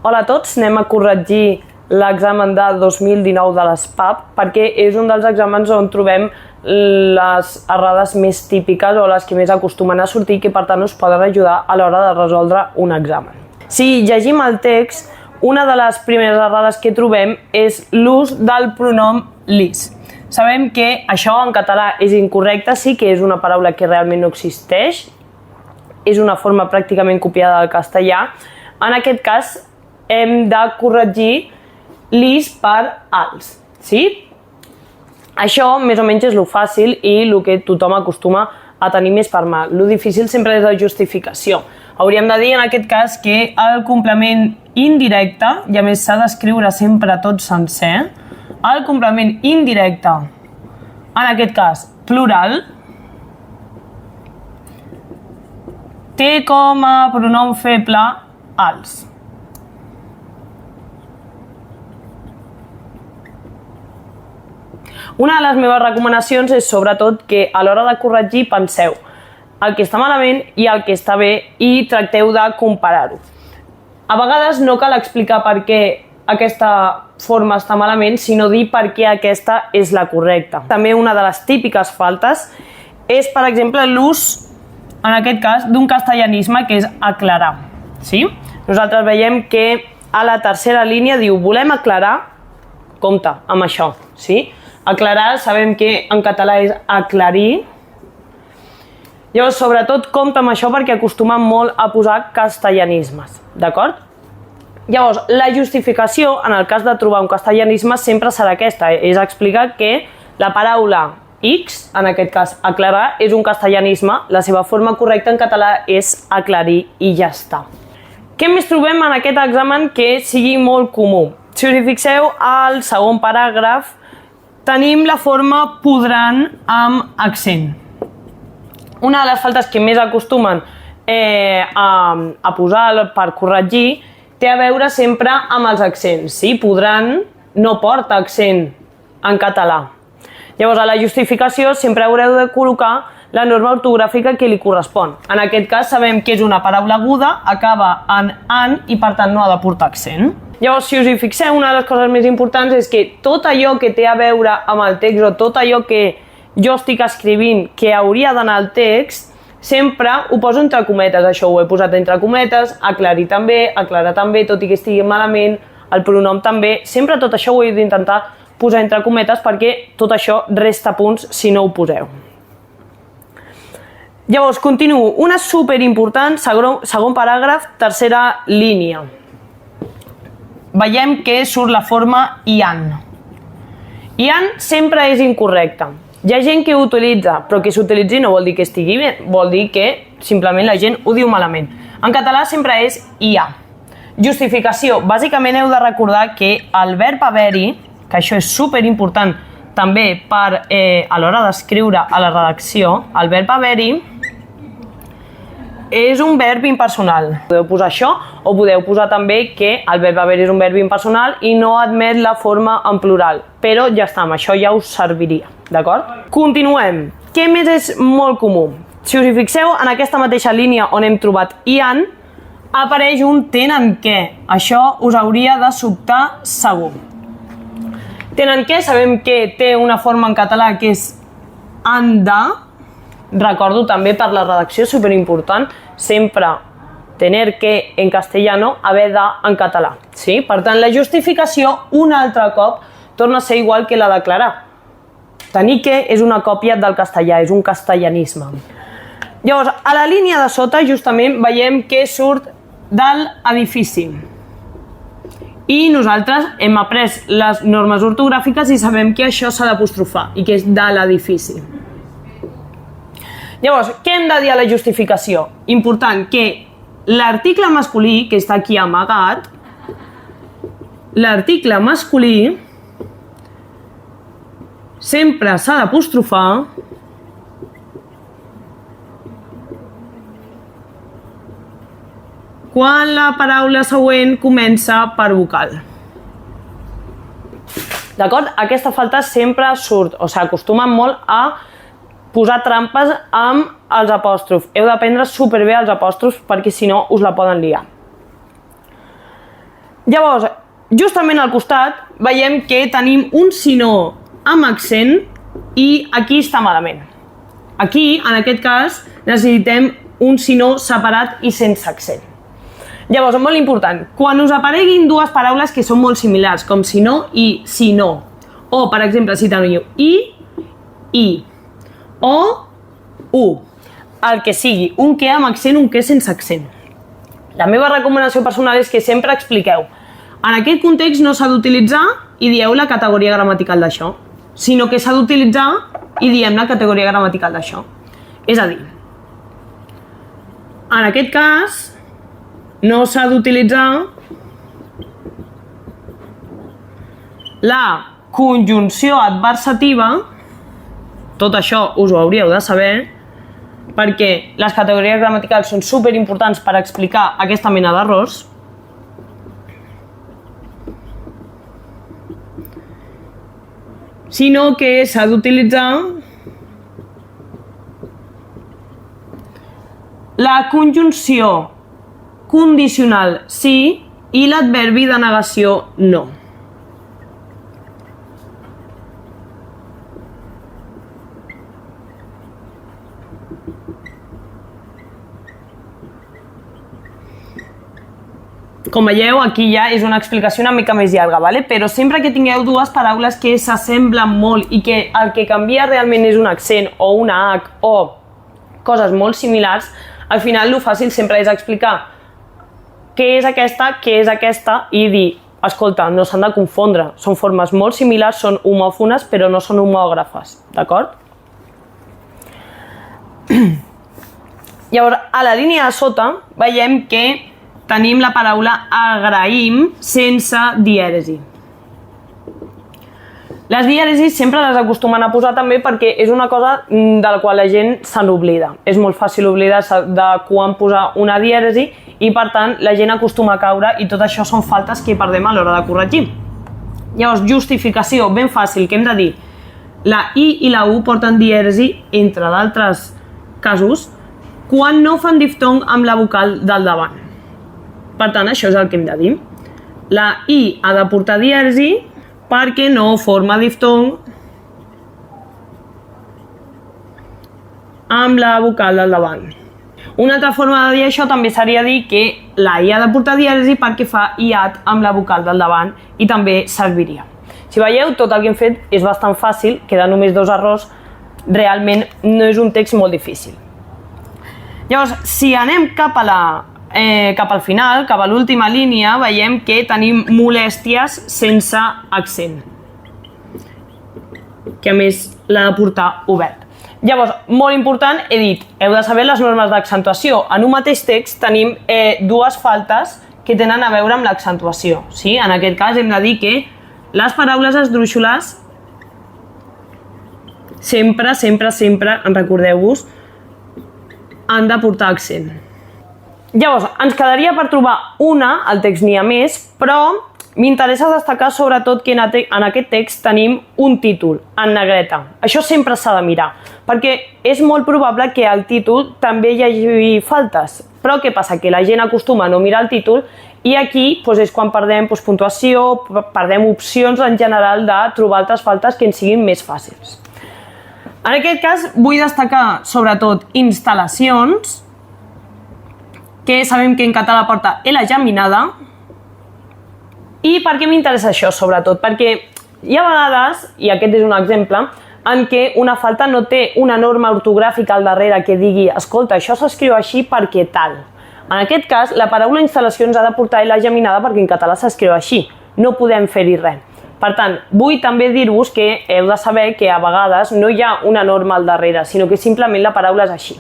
Hola a tots, anem a corregir l'examen de 2019 de l'ESPAP perquè és un dels exàmens on trobem les errades més típiques o les que més acostumen a sortir i que per tant us poden ajudar a l'hora de resoldre un examen. Si llegim el text, una de les primeres errades que trobem és l'ús del pronom lis. Sabem que això en català és incorrecte, sí que és una paraula que realment no existeix, és una forma pràcticament copiada del castellà. En aquest cas hem de corregir lis per als, sí? Això més o menys és lo fàcil i el que tothom acostuma a tenir més per mà. Lo difícil sempre és la justificació. Hauríem de dir en aquest cas que el complement indirecte, i a més s'ha d'escriure sempre tot sencer, el complement indirecte, en aquest cas plural, té com a pronom feble als. Una de les meves recomanacions és sobretot que a l'hora de corregir penseu el que està malament i el que està bé i tracteu de comparar-ho. A vegades no cal explicar per què aquesta forma està malament, sinó dir per què aquesta és la correcta. També una de les típiques faltes és, per exemple, l'ús, en aquest cas, d'un castellanisme que és aclarar. Sí? Nosaltres veiem que a la tercera línia diu volem aclarar, compte amb això, sí? Aclarar, sabem que en català és aclarir. Llavors, sobretot, compte amb això perquè acostumen molt a posar castellanismes, d'acord? Llavors, la justificació, en el cas de trobar un castellanisme, sempre serà aquesta, és explicar que la paraula X, en aquest cas aclarar, és un castellanisme, la seva forma correcta en català és aclarir i ja està. Què més trobem en aquest examen que sigui molt comú? Si us hi fixeu, al segon paràgraf tenim la forma podran amb accent. Una de les faltes que més acostumen a posar per corregir té a veure sempre amb els accents. Sí? Podran no porta accent en català. Llavors, a la justificació sempre haureu de col·locar la norma ortogràfica que li correspon. En aquest cas sabem que és una paraula aguda, acaba en an i per tant no ha de portar accent. Llavors, si us hi fixeu, una de les coses més importants és que tot allò que té a veure amb el text o tot allò que jo estic escrivint que hauria d'anar al text, sempre ho poso entre cometes. Això ho he posat entre cometes, aclarir també, aclarar també, tot i que estigui malament, el pronom també. Sempre tot això ho he d'intentar posar entre cometes perquè tot això resta punts si no ho poseu. Llavors, continuo. Una superimportant, segon paràgraf, tercera línia. Veiem que surt la forma ian. Ian sempre és incorrecte. Hi ha gent que ho utilitza, però que s'utilitzi no vol dir que estigui bé, vol dir que simplement la gent ho diu malament. En català sempre és ia. Justificació. Bàsicament heu de recordar que el verb haver-hi, que això és superimportant també per a l'hora d'escriure a la redacció, el verb haver-hi és un verb impersonal. Podeu posar això o podeu posar també que el verb haver és un verb impersonal i no admet la forma en plural. Però ja està, amb això ja us serviria, d'acord? Continuem. Què més és molt comú? Si us hi fixeu, en aquesta mateixa línia on hem trobat ian, apareix un tenen què. Això us hauria de sobtar segur. Tenen què, sabem que té una forma en català que és han de. Recordo també per la redacció, superimportant, sempre tener que en castellano, haver de en català. Sí? Per tant, la justificació un altre cop torna a ser igual que la d'aclarar. Tenir que és una còpia del castellà, és un castellanisme. Llavors, a la línia de sota justament veiem que surt de l'edifici. I nosaltres hem après les normes ortogràfiques i sabem que això s'ha d'apostrofar i que és de l'edifici. Llavors, què hem de dir a la justificació? Important que l'article masculí, que està aquí amagat, l'article masculí sempre s'ha d'apostrofar quan la paraula següent comença per vocal. D'acord? Aquesta falta sempre surt, o s'acostuma molt a posar trampes amb els apòstrofs. Heu d'aprendre superbé els apòstrofs perquè si no us la poden liar. Llavors, justament al costat veiem que tenim un sinó amb accent i aquí està malament. Aquí, en aquest cas, necessitem un sinó separat i sense accent. Llavors, molt important, quan us apareguin dues paraules que són molt similars, com sinó i sinó, o, per exemple, si teniu i, o, u, el que sigui, un que amb accent, un que sense accent. La meva recomanació personal és que sempre expliqueu. En aquest context no s'ha d'utilitzar i dieu la categoria gramatical d'això, sinó que s'ha d'utilitzar i diem la categoria gramatical d'això. És a dir, en aquest cas no s'ha d'utilitzar la conjunció adversativa, tot això us ho hauríeu de saber, perquè les categories gramaticals són superimportants per explicar aquesta mena d'errors. Sinó que s'ha d'utilitzar la conjunció condicional sí i l'adverbi de negació no. Com veieu, aquí ja és una explicació una mica més llarga, ¿vale? Però sempre que tingueu dues paraules que s'assemblen molt i que el que canvia realment és un accent o una H o coses molt similars, al final el fàcil sempre és explicar què és aquesta i dir, escolta, no s'han de confondre, són formes molt similars, són homòfones però no són homògrafes, d'acord? Llavors, a la línia de sota veiem que tenim la paraula agraïm sense dièresi. Les dièresis sempre les acostumen a posar també perquè és una cosa de la qual la gent se n'oblida. És molt fàcil oblidar-se de quan posar una dièresi i per tant la gent acostuma a caure i tot això són faltes que perdem a l'hora de corregir. Llavors, justificació, ben fàcil, què hem de dir? La I i la U porten dièresi, entre d'altres casos, quan no fan diftong amb la vocal del davant. Per tant, això és el que hem de dir. La I ha de portar dièresi perquè no forma diftong amb la vocal del davant. Una altra forma de dir això també seria dir que la I ha de portar dièresi perquè fa iat amb la vocal del davant i també serviria. Si veieu, tot el que hem fet és bastant fàcil, queden només dos errors, realment no és un text molt difícil. Llavors, si anem cap al final, cap a l'última línia, veiem que tenim molèsties sense accent, que a més l'ha de portar obert. Llavors, molt important, he dit, heu de saber les normes d'accentuació. En un mateix text tenim dues faltes que tenen a veure amb l'accentuació. Sí? En aquest cas hem de dir que les paraules esdrúixoles sempre, en recordeu-vos, han de portar accent. Llavors, ens quedaria per trobar una, el text n'hi ha més, però m'interessa destacar sobretot que en aquest text tenim un títol, en negreta. Això sempre s'ha de mirar, perquè és molt probable que al títol també hi hagi faltes. Però què passa? Que la gent acostuma a no mirar el títol i aquí és quan perdem puntuació, perdem opcions en general de trobar altres faltes que ens siguin més fàcils. En aquest cas vull destacar sobretot instal·lacions, que sabem que en català porta L geminada. I per què m'interessa això, sobretot? Perquè hi ha vegades, i aquest és un exemple, en què una falta no té una norma ortogràfica al darrere que digui escolta, això s'escriu així perquè tal. En aquest cas, la paraula instal·lacions ha de portar L geminada perquè en català s'escriu així. No podem fer-hi res. Per tant, vull també dir-vos que heu de saber que a vegades no hi ha una norma al darrere, sinó que simplement la paraula és així.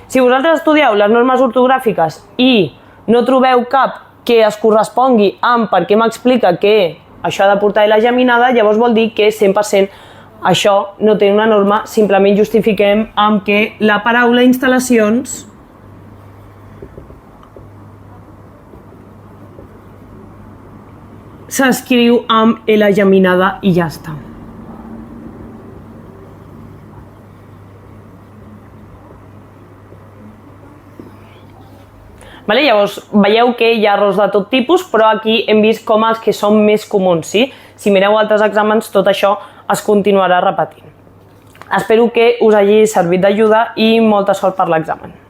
Si vosaltres estudieu les normes ortogràfiques i no trobeu cap que es correspongui amb per què m'explica que això ha de portar L geminada, llavors vol dir que 100% això no té una norma, simplement justifiquem amb que la paraula instal·lacions s'escriu amb L geminada i ja està. Vale? Llavors, veieu que hi ha errors de tot tipus, però aquí hem vist com els que són més comuns. Sí? Si mireu altres exàmens, tot això es continuarà repetint. Espero que us hagi servit d'ajuda i molta sort per l'examen.